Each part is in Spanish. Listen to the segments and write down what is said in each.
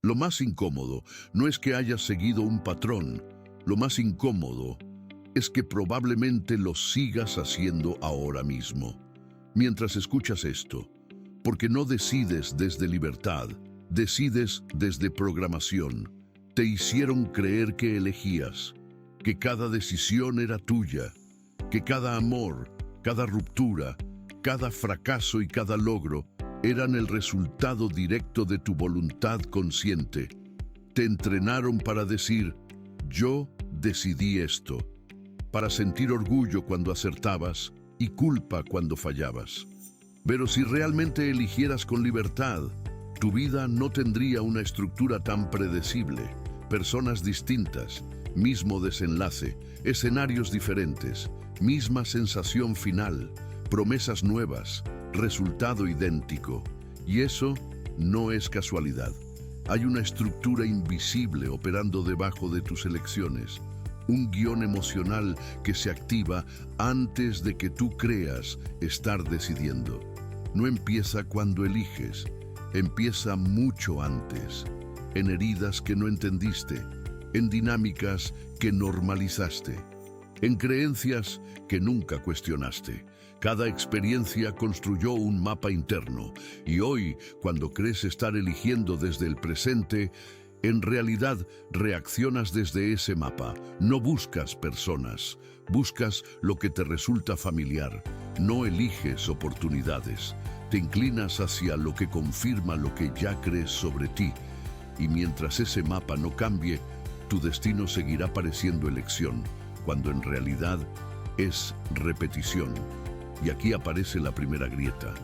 Lo más incómodo no es que hayas seguido un patrón, lo más incómodo es que probablemente lo sigas haciendo ahora mismo. Mientras escuchas esto, porque no decides desde libertad, decides desde programación. Te hicieron creer que elegías, que cada decisión era tuya, que cada amor, cada ruptura, cada fracaso y cada logro eran el resultado directo de tu voluntad consciente. Te entrenaron para decir, yo decidí esto, para sentir orgullo cuando acertabas y culpa cuando fallabas. Pero si realmente eligieras con libertad, tu vida no tendría una estructura tan predecible. Personas distintas, mismo desenlace, escenarios diferentes, misma sensación final, promesas nuevas, resultado idéntico. Y eso no es casualidad. Hay una estructura invisible operando debajo de tus elecciones. Un guión emocional que se activa antes de que tú creas estar decidiendo. No empieza cuando eliges, empieza mucho antes, en heridas que no entendiste, en dinámicas que normalizaste, en creencias que nunca cuestionaste. Cada experiencia construyó un mapa interno y hoy, cuando crees estar eligiendo desde el presente, en realidad reaccionas desde ese mapa. No buscas personas, buscas lo que te resulta familiar. No eliges oportunidades, te inclinas hacia lo que confirma lo que ya crees sobre ti. Y mientras ese mapa no cambie, tu destino seguirá pareciendo elección, cuando en realidad es repetición. Y aquí aparece la primera grieta.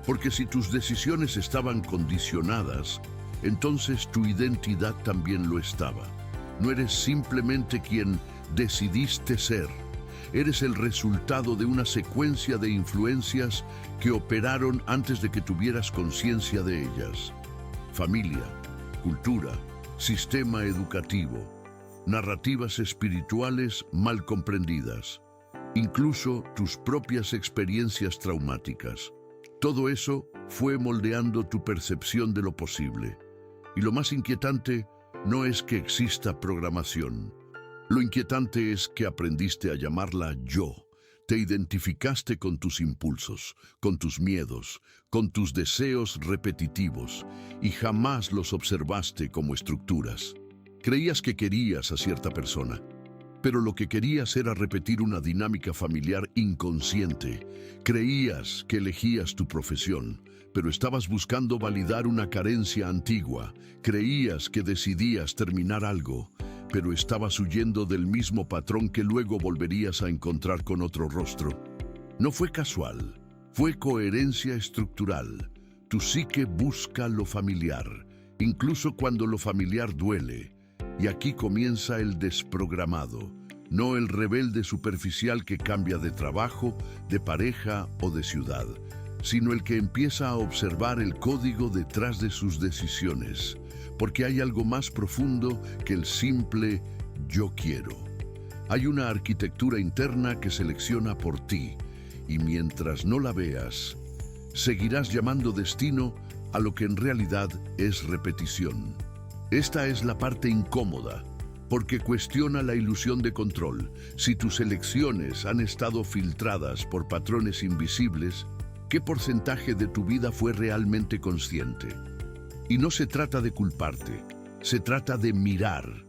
Porque si tus decisiones estaban condicionadas, entonces tu identidad también lo estaba. No eres simplemente quien decidiste ser. Eres el resultado de una secuencia de influencias que operaron antes de que tuvieras conciencia de ellas. Familia, cultura, sistema educativo, narrativas espirituales mal comprendidas, incluso tus propias experiencias traumáticas. Todo eso fue moldeando tu percepción de lo posible. Y lo más inquietante no es que exista programación. Lo inquietante es que aprendiste a llamarla yo. Te identificaste con tus impulsos, con tus miedos, con tus deseos repetitivos y jamás los observaste como estructuras. Creías que querías a cierta persona, pero lo que querías era repetir una dinámica familiar inconsciente. Creías que elegías tu profesión, pero estabas buscando validar una carencia antigua. Creías que decidías terminar algo, pero estabas huyendo del mismo patrón que luego volverías a encontrar con otro rostro. No fue casual, fue coherencia estructural. Tu psique busca lo familiar, incluso cuando lo familiar duele. Y aquí comienza el desprogramado, no el rebelde superficial que cambia de trabajo, de pareja o de ciudad, sino el que empieza a observar el código detrás de sus decisiones, porque hay algo más profundo que el simple yo quiero. Hay una arquitectura interna que selecciona por ti, y mientras no la veas, seguirás llamando destino a lo que en realidad es repetición. Esta es la parte incómoda, porque cuestiona la ilusión de control. Si tus elecciones han estado filtradas por patrones invisibles, ¿qué porcentaje de tu vida fue realmente consciente? Y no se trata de culparte, se trata de mirar.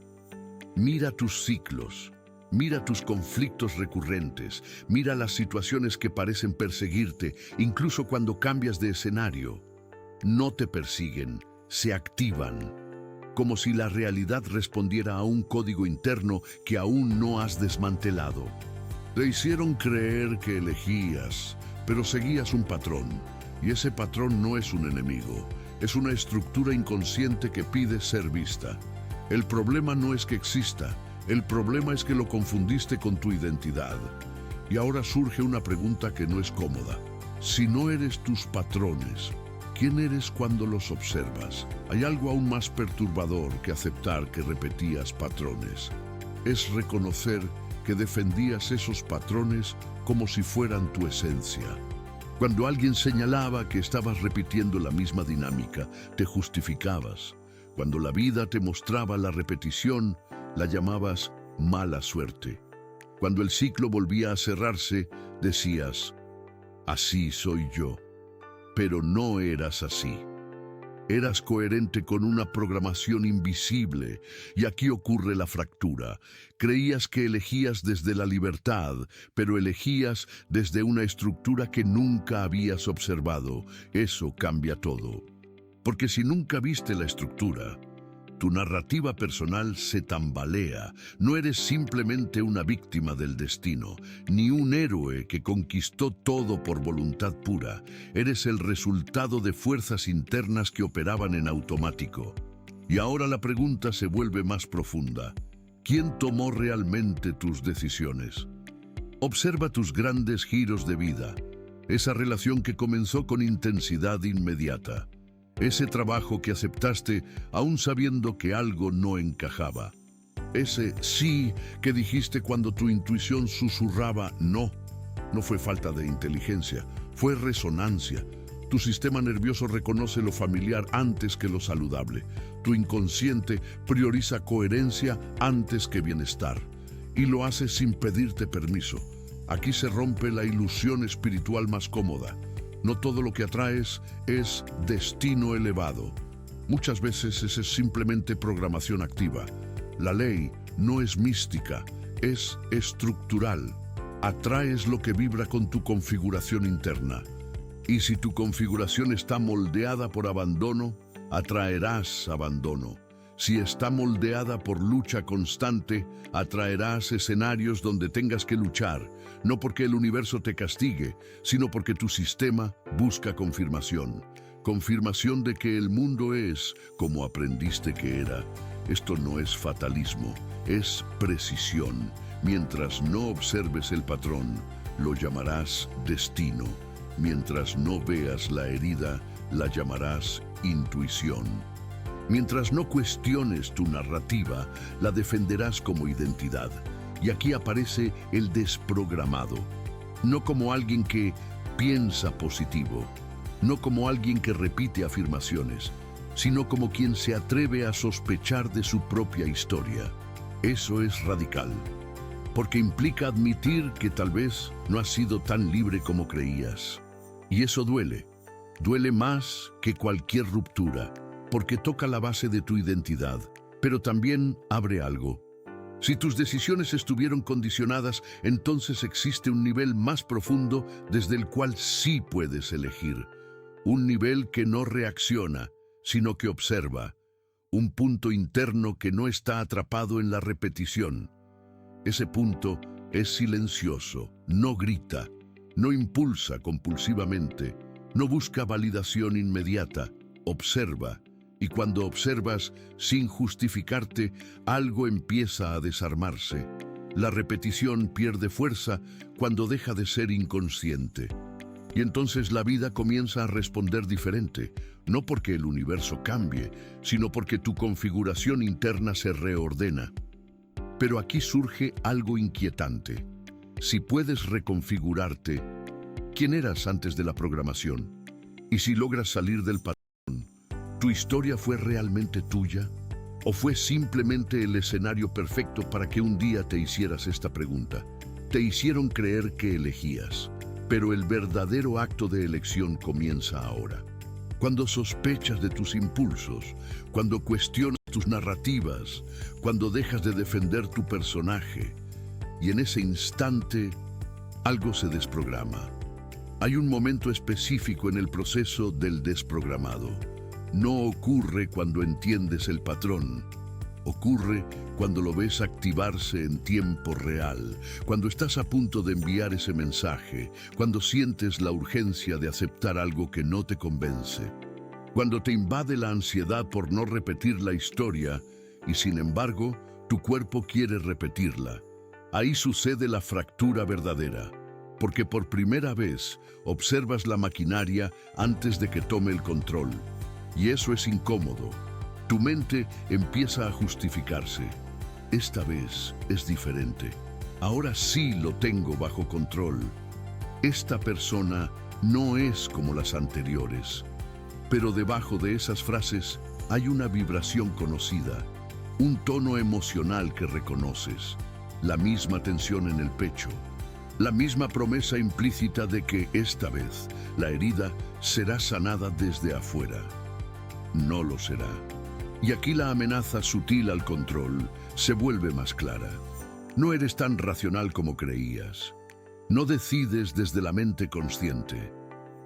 Mira tus ciclos, mira tus conflictos recurrentes, mira las situaciones que parecen perseguirte, incluso cuando cambias de escenario. No te persiguen, se activan, como si la realidad respondiera a un código interno que aún no has desmantelado. Te hicieron creer que elegías, pero seguías un patrón, y ese patrón no es un enemigo, es una estructura inconsciente que pide ser vista. El problema no es que exista, el problema es que lo confundiste con tu identidad. Y ahora surge una pregunta que no es cómoda. Si no eres tus patrones, ¿quién eres cuando los observas? Hay algo aún más perturbador que aceptar que repetías patrones. Es reconocer que defendías esos patrones como si fueran tu esencia. Cuando alguien señalaba que estabas repitiendo la misma dinámica, te justificabas. Cuando la vida te mostraba la repetición, la llamabas mala suerte. Cuando el ciclo volvía a cerrarse, decías, así soy yo. Pero no eras así. Eras coherente con una programación invisible, y aquí ocurre la fractura. Creías que elegías desde la libertad, pero elegías desde una estructura que nunca habías observado. Eso cambia todo. Porque si nunca viste la estructura, tu narrativa personal se tambalea. No eres simplemente una víctima del destino, ni un héroe que conquistó todo por voluntad pura. Eres el resultado de fuerzas internas que operaban en automático. Y ahora la pregunta se vuelve más profunda. ¿Quién tomó realmente tus decisiones? Observa tus grandes giros de vida, esa relación que comenzó con intensidad inmediata. Ese trabajo que aceptaste aún sabiendo que algo no encajaba. Ese sí que dijiste cuando tu intuición susurraba no. No fue falta de inteligencia, fue resonancia. Tu sistema nervioso reconoce lo familiar antes que lo saludable. Tu inconsciente prioriza coherencia antes que bienestar. Y lo hace sin pedirte permiso. Aquí se rompe la ilusión espiritual más cómoda. No todo lo que atraes es destino elevado. Muchas veces esa es simplemente programación activa. La ley no es mística, es estructural. Atraes lo que vibra con tu configuración interna. Y si tu configuración está moldeada por abandono, atraerás abandono. Si está moldeada por lucha constante, atraerás escenarios donde tengas que luchar, no porque el universo te castigue, sino porque tu sistema busca confirmación. Confirmación de que el mundo es como aprendiste que era. Esto no es fatalismo, es precisión. Mientras no observes el patrón, lo llamarás destino. Mientras no veas la herida, la llamarás intuición. Mientras no cuestiones tu narrativa, la defenderás como identidad. Y aquí aparece el desprogramado. No como alguien que piensa positivo, no como alguien que repite afirmaciones, sino como quien se atreve a sospechar de su propia historia. Eso es radical, porque implica admitir que tal vez no has sido tan libre como creías. Y eso duele. Duele más que cualquier ruptura, porque toca la base de tu identidad, pero también abre algo. Si tus decisiones estuvieron condicionadas, entonces existe un nivel más profundo desde el cual sí puedes elegir. Un nivel que no reacciona, sino que observa. Un punto interno que no está atrapado en la repetición. Ese punto es silencioso, no grita, no impulsa compulsivamente, no busca validación inmediata, observa. Y cuando observas, sin justificarte, algo empieza a desarmarse. La repetición pierde fuerza cuando deja de ser inconsciente. Y entonces la vida comienza a responder diferente, no porque el universo cambie, sino porque tu configuración interna se reordena. Pero aquí surge algo inquietante. Si puedes reconfigurarte, ¿quién eras antes de la programación? Y si logras salir del patrón, ¿tu historia fue realmente tuya? ¿O fue simplemente el escenario perfecto para que un día te hicieras esta pregunta? Te hicieron creer que elegías, pero el verdadero acto de elección comienza ahora. Cuando sospechas de tus impulsos, cuando cuestionas tus narrativas, cuando dejas de defender tu personaje, y en ese instante algo se desprograma. Hay un momento específico en el proceso del desprogramado. No ocurre cuando entiendes el patrón. Ocurre cuando lo ves activarse en tiempo real, cuando estás a punto de enviar ese mensaje, cuando sientes la urgencia de aceptar algo que no te convence, cuando te invade la ansiedad por no repetir la historia y sin embargo tu cuerpo quiere repetirla. Ahí sucede la fractura verdadera, porque por primera vez observas la maquinaria antes de que tome el control. Y eso es incómodo. Tu mente empieza a justificarse. Esta vez es diferente. Ahora sí lo tengo bajo control. Esta persona no es como las anteriores. Pero debajo de esas frases hay una vibración conocida, un tono emocional que reconoces, la misma tensión en el pecho, la misma promesa implícita de que esta vez la herida será sanada desde afuera. No lo será. Y aquí la amenaza sutil al control se vuelve más clara. No eres tan racional como creías. No decides desde la mente consciente.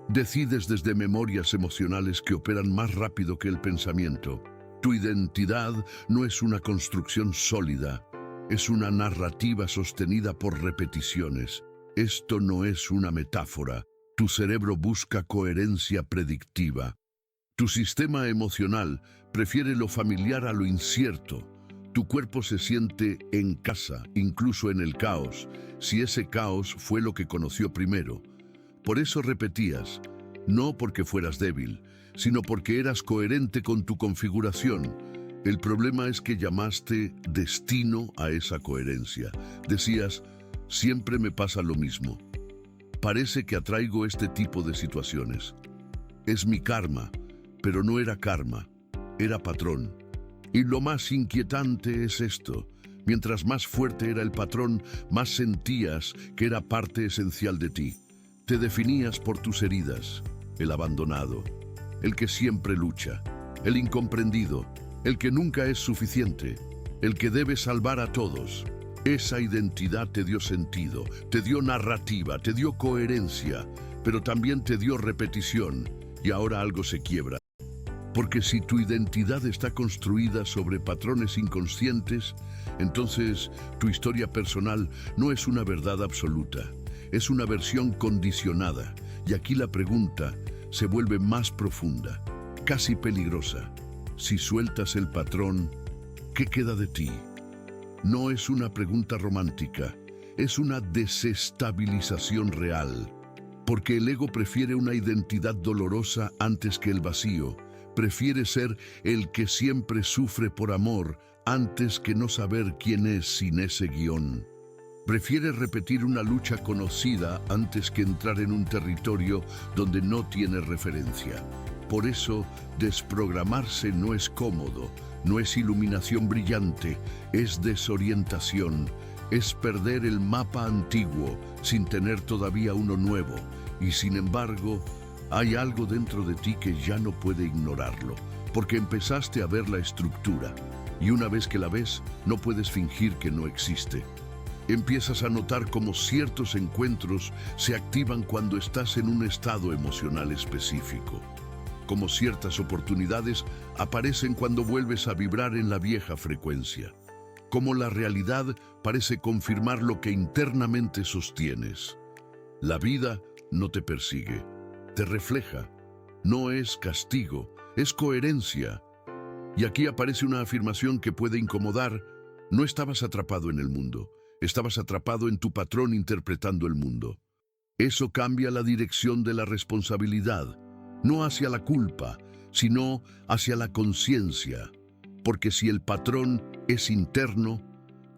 Decides desde memorias emocionales que operan más rápido que el pensamiento. Tu identidad no es una construcción sólida, es una narrativa sostenida por repeticiones. Esto no es una metáfora. Tu cerebro busca coherencia predictiva. Tu sistema emocional prefiere lo familiar a lo incierto. Tu cuerpo se siente en casa, incluso en el caos, si ese caos fue lo que conoció primero. Por eso repetías, no porque fueras débil, sino porque eras coherente con tu configuración. El problema es que llamaste destino a esa coherencia. Decías, siempre me pasa lo mismo. Parece que atraigo este tipo de situaciones. Es mi karma, pero no era karma, era patrón. Y lo más inquietante es esto. Mientras más fuerte era el patrón, más sentías que era parte esencial de ti. Te definías por tus heridas, el abandonado, el que siempre lucha, el incomprendido, el que nunca es suficiente, el que debe salvar a todos. Esa identidad te dio sentido, te dio narrativa, te dio coherencia, pero también te dio repetición, y ahora algo se quiebra. Porque si tu identidad está construida sobre patrones inconscientes, entonces tu historia personal no es una verdad absoluta, es una versión condicionada. Y aquí la pregunta se vuelve más profunda, casi peligrosa. Si sueltas el patrón, ¿qué queda de ti? No es una pregunta romántica, es una desestabilización real. Porque el ego prefiere una identidad dolorosa antes que el vacío. Prefiere ser el que siempre sufre por amor antes que no saber quién es sin ese guión. Prefiere repetir una lucha conocida antes que entrar en un territorio donde no tiene referencia. Por eso, desprogramarse no es cómodo, no es iluminación brillante, es desorientación, es perder el mapa antiguo sin tener todavía uno nuevo. Y sin embargo, hay algo dentro de ti que ya no puede ignorarlo, porque empezaste a ver la estructura, y una vez que la ves, no puedes fingir que no existe. Empiezas a notar cómo ciertos encuentros se activan cuando estás en un estado emocional específico, como ciertas oportunidades aparecen cuando vuelves a vibrar en la vieja frecuencia, como la realidad parece confirmar lo que internamente sostienes. La vida no te persigue. Te refleja, no es castigo, es coherencia. Y aquí aparece una afirmación que puede incomodar. No estabas atrapado en el mundo, estabas atrapado en tu patrón interpretando el mundo. Eso cambia la dirección de la responsabilidad, no hacia la culpa, sino hacia la conciencia. Porque si el patrón es interno,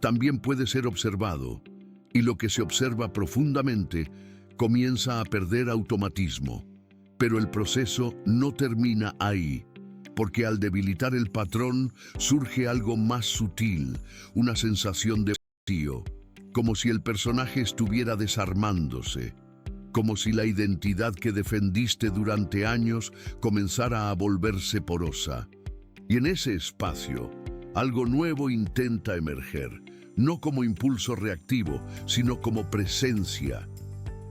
también puede ser observado, y lo que se observa profundamente comienza a perder automatismo. Pero el proceso no termina ahí, porque al debilitar el patrón surge algo más sutil, una sensación de vacío, como si el personaje estuviera desarmándose, como si la identidad que defendiste durante años comenzara a volverse porosa. Y en ese espacio, algo nuevo intenta emerger, no como impulso reactivo, sino como presencia.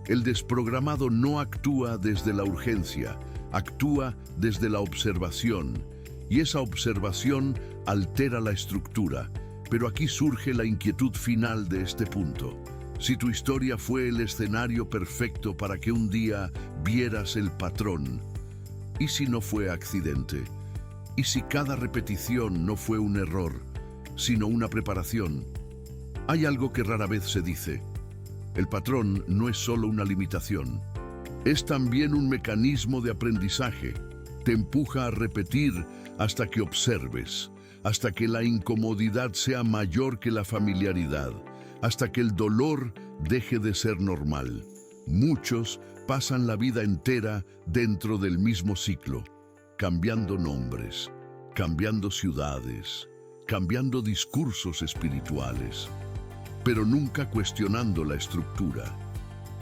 El desprogramado no actúa desde la urgencia, actúa desde la observación, y esa observación altera la estructura. Pero aquí surge la inquietud final de este punto. Si tu historia fue el escenario perfecto para que un día vieras el patrón, ¿y si no fue accidente? ¿Y si cada repetición no fue un error, sino una preparación? Hay algo que rara vez se dice. El patrón no es solo una limitación, es también un mecanismo de aprendizaje. Te empuja a repetir hasta que observes, hasta que la incomodidad sea mayor que la familiaridad, hasta que el dolor deje de ser normal. Muchos pasan la vida entera dentro del mismo ciclo, cambiando nombres, cambiando ciudades, cambiando discursos espirituales, pero nunca cuestionando la estructura.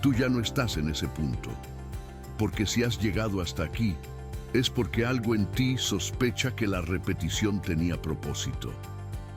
Tú ya no estás en ese punto, porque si has llegado hasta aquí, es porque algo en ti sospecha que la repetición tenía propósito.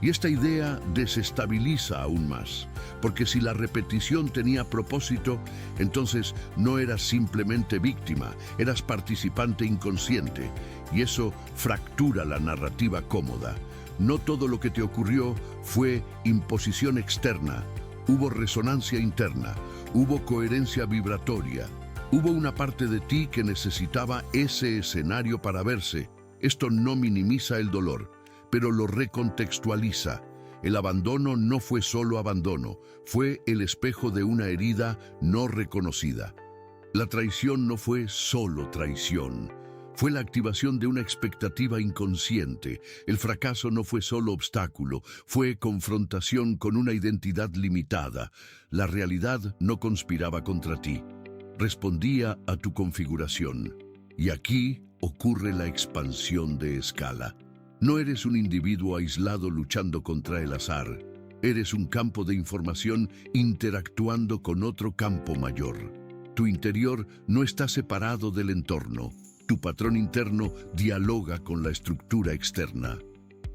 Y esta idea desestabiliza aún más, porque si la repetición tenía propósito, entonces no eras simplemente víctima, eras participante inconsciente, y eso fractura la narrativa cómoda. No todo lo que te ocurrió fue imposición externa, hubo resonancia interna, hubo coherencia vibratoria, hubo una parte de ti que necesitaba ese escenario para verse. Esto no minimiza el dolor, pero lo recontextualiza. El abandono no fue solo abandono, fue el espejo de una herida no reconocida. La traición no fue solo traición, fue la activación de una expectativa inconsciente. El fracaso no fue solo obstáculo, fue confrontación con una identidad limitada. La realidad no conspiraba contra ti, respondía a tu configuración. Y aquí ocurre la expansión de escala. No eres un individuo aislado luchando contra el azar. Eres un campo de información interactuando con otro campo mayor. Tu interior no está separado del entorno. Tu patrón interno dialoga con la estructura externa.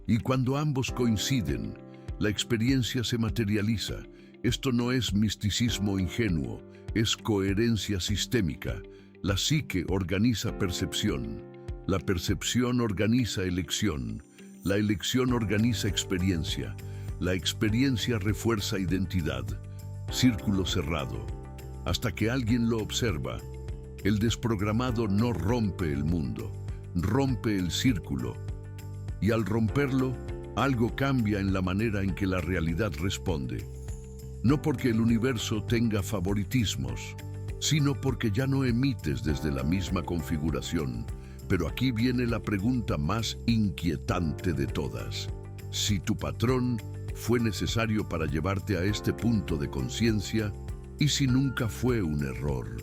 Y cuando ambos coinciden, la experiencia se materializa. Esto no es misticismo ingenuo, es coherencia sistémica. La psique organiza percepción. La percepción organiza elección. La elección organiza experiencia. La experiencia refuerza identidad. Círculo cerrado. Hasta que alguien lo observa. El desprogramado no rompe el mundo, rompe el círculo. Y al romperlo, algo cambia en la manera en que la realidad responde. No porque el universo tenga favoritismos, sino porque ya no emites desde la misma configuración. Pero aquí viene la pregunta más inquietante de todas. Si tu patrón fue necesario para llevarte a este punto de conciencia, ¿y si nunca fue un error?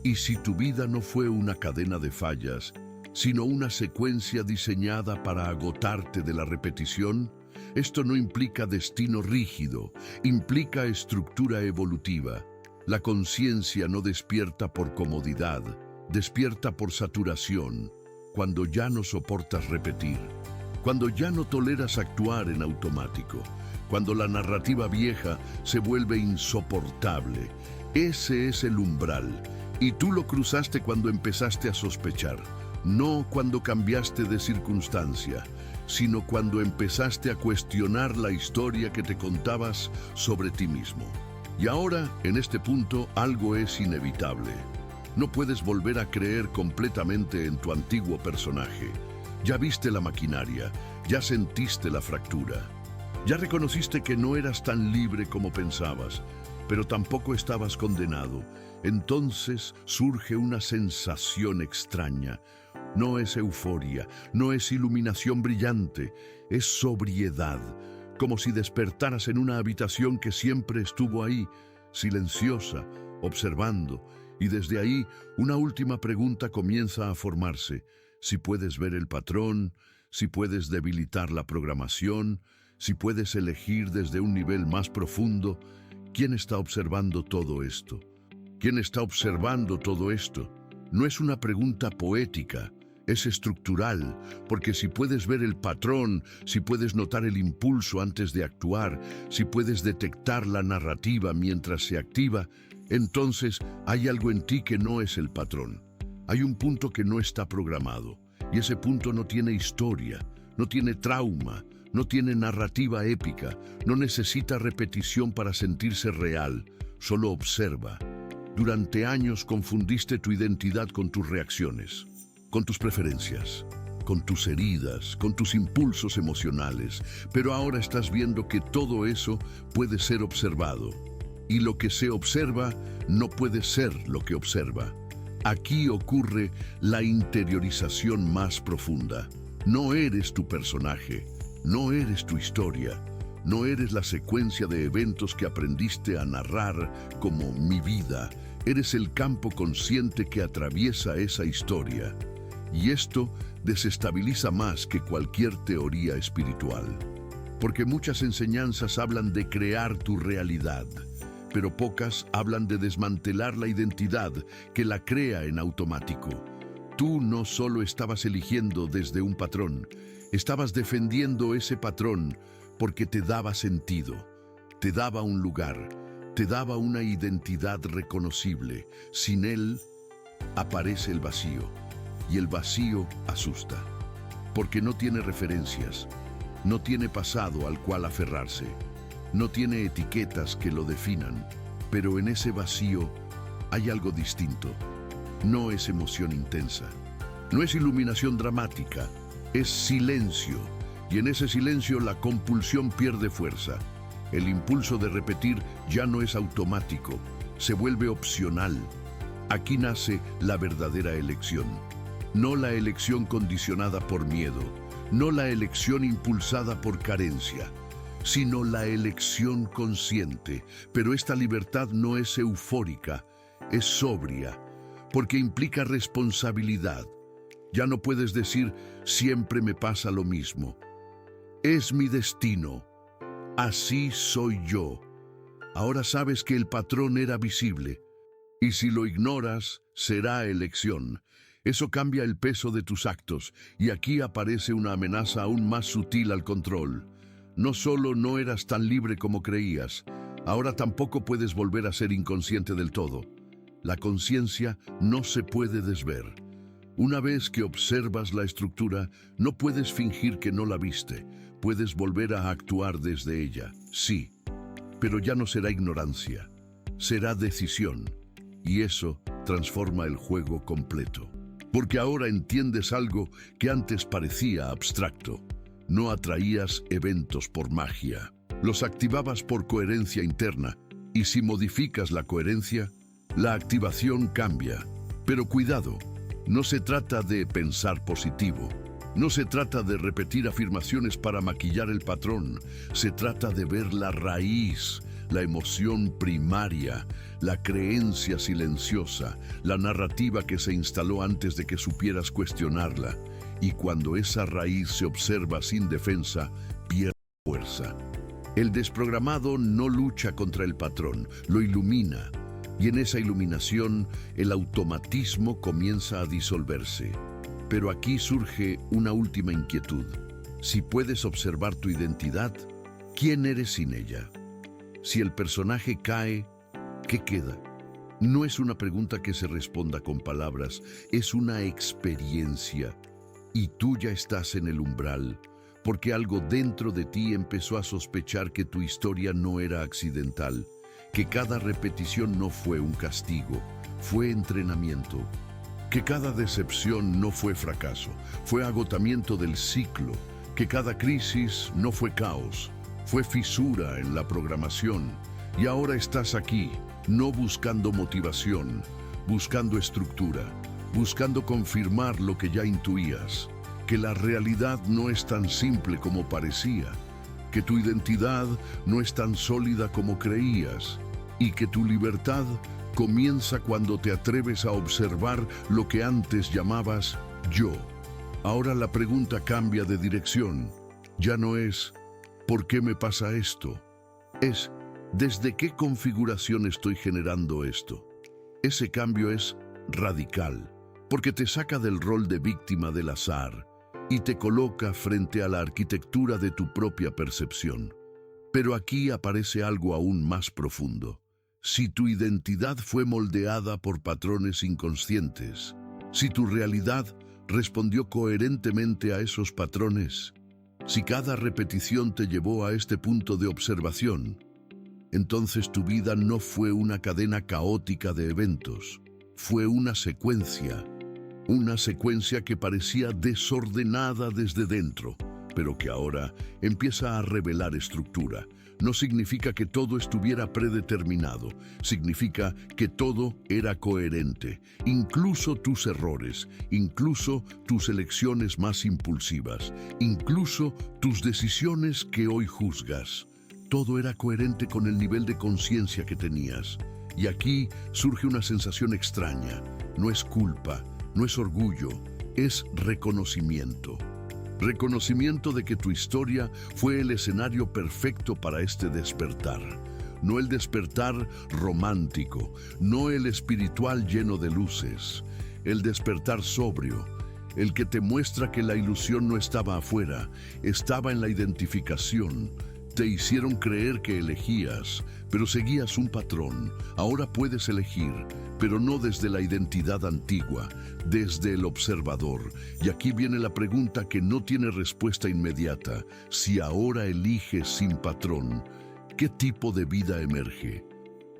¿Y si tu vida no fue una cadena de fallas, sino una secuencia diseñada para agotarte de la repetición? Esto no implica destino rígido, implica estructura evolutiva. La conciencia no despierta por comodidad, despierta por saturación, cuando ya no soportas repetir, cuando ya no toleras actuar en automático, cuando la narrativa vieja se vuelve insoportable. Ese es el umbral. Y tú lo cruzaste cuando empezaste a sospechar, no cuando cambiaste de circunstancia, sino cuando empezaste a cuestionar la historia que te contabas sobre ti mismo. Y ahora, en este punto, algo es inevitable. No puedes volver a creer completamente en tu antiguo personaje. Ya viste la maquinaria, ya sentiste la fractura. Ya reconociste que no eras tan libre como pensabas, pero tampoco estabas condenado. Entonces surge una sensación extraña. No es euforia, no es iluminación brillante, es sobriedad, como si despertaras en una habitación que siempre estuvo ahí, silenciosa, observando, y desde ahí una última pregunta comienza a formarse. Si puedes ver el patrón, si puedes debilitar la programación, si puedes elegir desde un nivel más profundo, ¿quién está observando todo esto? ¿Quién está observando todo esto? No es una pregunta poética, es estructural, porque si puedes ver el patrón, si puedes notar el impulso antes de actuar, si puedes detectar la narrativa mientras se activa, entonces hay algo en ti que no es el patrón. Hay un punto que no está programado, y ese punto no tiene historia, no tiene trauma, no tiene narrativa épica, no necesita repetición para sentirse real, solo observa. Durante años confundiste tu identidad con tus reacciones, con tus preferencias, con tus heridas, con tus impulsos emocionales, pero ahora estás viendo que todo eso puede ser observado, y lo que se observa no puede ser lo que observa. Aquí ocurre la interiorización más profunda. No eres tu personaje, no eres tu historia, no eres la secuencia de eventos que aprendiste a narrar como mi vida. Eres el campo consciente que atraviesa esa historia. Y esto desestabiliza más que cualquier teoría espiritual. Porque muchas enseñanzas hablan de crear tu realidad, pero pocas hablan de desmantelar la identidad que la crea en automático. Tú no solo estabas eligiendo desde un patrón, estabas defendiendo ese patrón porque te daba sentido, te daba un lugar, te daba una identidad reconocible. Sin él, aparece el vacío, y el vacío asusta, porque no tiene referencias, no tiene pasado al cual aferrarse, no tiene etiquetas que lo definan, pero en ese vacío hay algo distinto. No es emoción intensa, no es iluminación dramática, es silencio, y en ese silencio la compulsión pierde fuerza. El impulso de repetir ya no es automático, se vuelve opcional. Aquí nace la verdadera elección, no la elección condicionada por miedo, no la elección impulsada por carencia, sino la elección consciente. Pero esta libertad no es eufórica, es sobria, porque implica responsabilidad. Ya no puedes decir, siempre me pasa lo mismo. Es mi destino, así soy yo. Ahora sabes que el patrón era visible, y si lo ignoras, será elección. Eso cambia el peso de tus actos, y aquí aparece una amenaza aún más sutil al control. No solo no eras tan libre como creías, ahora tampoco puedes volver a ser inconsciente del todo. La conciencia no se puede desver. Una vez que observas la estructura, no puedes fingir que no la viste. Puedes volver a actuar desde ella, sí, pero ya no será ignorancia, será decisión, y eso transforma el juego completo. Porque ahora entiendes algo que antes parecía abstracto. No atraías eventos por magia, los activabas por coherencia interna, y si modificas la coherencia, la activación cambia. Pero cuidado, no se trata de pensar positivo, no se trata de repetir afirmaciones para maquillar el patrón, se trata de ver la raíz, la emoción primaria, la creencia silenciosa, la narrativa que se instaló antes de que supieras cuestionarla. Y cuando esa raíz se observa sin defensa, pierde fuerza. El desprogramado no lucha contra el patrón, lo ilumina. Y en esa iluminación, el automatismo comienza a disolverse. Pero aquí surge una última inquietud. Si puedes observar tu identidad, ¿quién eres sin ella? Si el personaje cae, ¿qué queda? No es una pregunta que se responda con palabras, es una experiencia. Y tú ya estás en el umbral, porque algo dentro de ti empezó a sospechar que tu historia no era accidental, que cada repetición no fue un castigo, fue entrenamiento, que cada decepción no fue fracaso, fue agotamiento del ciclo, que cada crisis no fue caos, fue fisura en la programación. Y ahora estás aquí, no buscando motivación, buscando estructura, buscando confirmar lo que ya intuías, que la realidad no es tan simple como parecía, que tu identidad no es tan sólida como creías, y que tu libertad comienza cuando te atreves a observar lo que antes llamabas yo. Ahora la pregunta cambia de dirección. Ya no es ¿por qué me pasa esto? Es ¿desde qué configuración estoy generando esto? Ese cambio es radical, porque te saca del rol de víctima del azar y te coloca frente a la arquitectura de tu propia percepción. Pero aquí aparece algo aún más profundo. Si tu identidad fue moldeada por patrones inconscientes, si tu realidad respondió coherentemente a esos patrones, si cada repetición te llevó a este punto de observación, entonces tu vida no fue una cadena caótica de eventos, fue una secuencia que parecía desordenada desde dentro, pero que ahora empieza a revelar estructura. No significa que todo estuviera predeterminado, significa que todo era coherente, incluso tus errores, incluso tus elecciones más impulsivas, incluso tus decisiones que hoy juzgas. Todo era coherente con el nivel de conciencia que tenías. Y aquí surge una sensación extraña. No es culpa, no es orgullo, es reconocimiento. Reconocimiento de que tu historia fue el escenario perfecto para este despertar. No el despertar romántico, no el espiritual lleno de luces, el despertar sobrio, el que te muestra que la ilusión no estaba afuera, estaba en la identificación. Te hicieron creer que elegías, pero seguías un patrón. Ahora puedes elegir, pero no desde la identidad antigua, desde el observador. Y aquí viene la pregunta que no tiene respuesta inmediata. Si ahora eliges sin patrón, ¿qué tipo de vida emerge?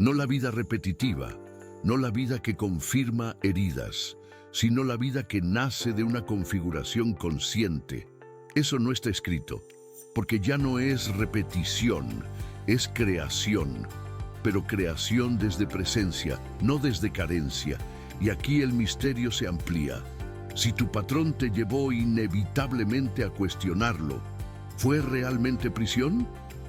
No la vida repetitiva, no la vida que confirma heridas, sino la vida que nace de una configuración consciente. Eso no está escrito, porque ya no es repetición, es creación, pero creación desde presencia, no desde carencia. Y aquí el misterio se amplía. Si tu patrón te llevó inevitablemente a cuestionarlo, ¿fue realmente prisión?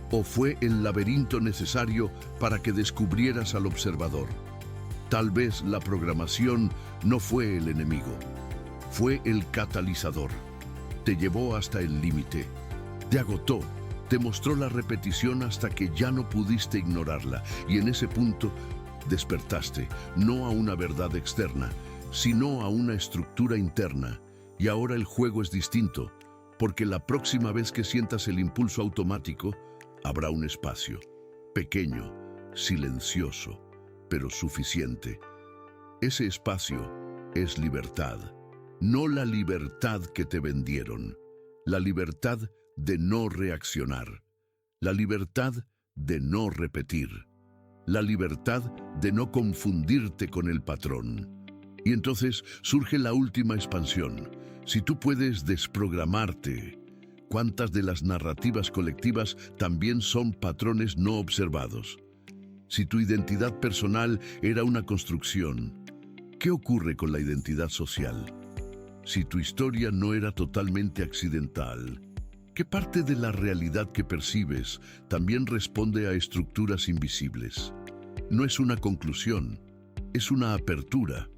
¿O fue el laberinto necesario para que descubrieras al observador? Tal vez la programación no fue el enemigo, fue el catalizador. Te llevó hasta el límite, te agotó, te mostró la repetición hasta que ya no pudiste ignorarla. Y en ese punto despertaste, no a una verdad externa, sino a una estructura interna. Y ahora el juego es distinto, porque la próxima vez que sientas el impulso automático, habrá un espacio, pequeño, silencioso, pero suficiente. Ese espacio es libertad, no la libertad que te vendieron, la libertad de no reaccionar, la libertad de no repetir, la libertad de no confundirte con el patrón. Y entonces surge la última expansión. Si tú puedes desprogramarte, ¿cuántas de las narrativas colectivas también son patrones no observados? Si tu identidad personal era una construcción, ¿qué ocurre con la identidad social? Si tu historia no era totalmente accidental, ¿qué parte de la realidad que percibes también responde a estructuras invisibles? No es una conclusión, es una apertura,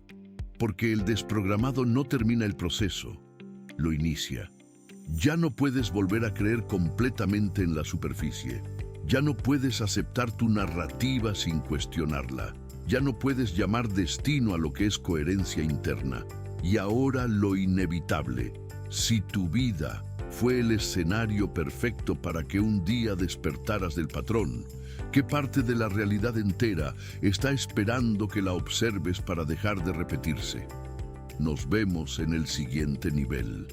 porque el desprogramado no termina el proceso, lo inicia. Ya no puedes volver a creer completamente en la superficie. Ya no puedes aceptar tu narrativa sin cuestionarla. Ya no puedes llamar destino a lo que es coherencia interna. Y ahora lo inevitable. Si tu vida fue el escenario perfecto para que un día despertaras del patrón, ¿qué parte de la realidad entera está esperando que la observes para dejar de repetirse? Nos vemos en el siguiente nivel.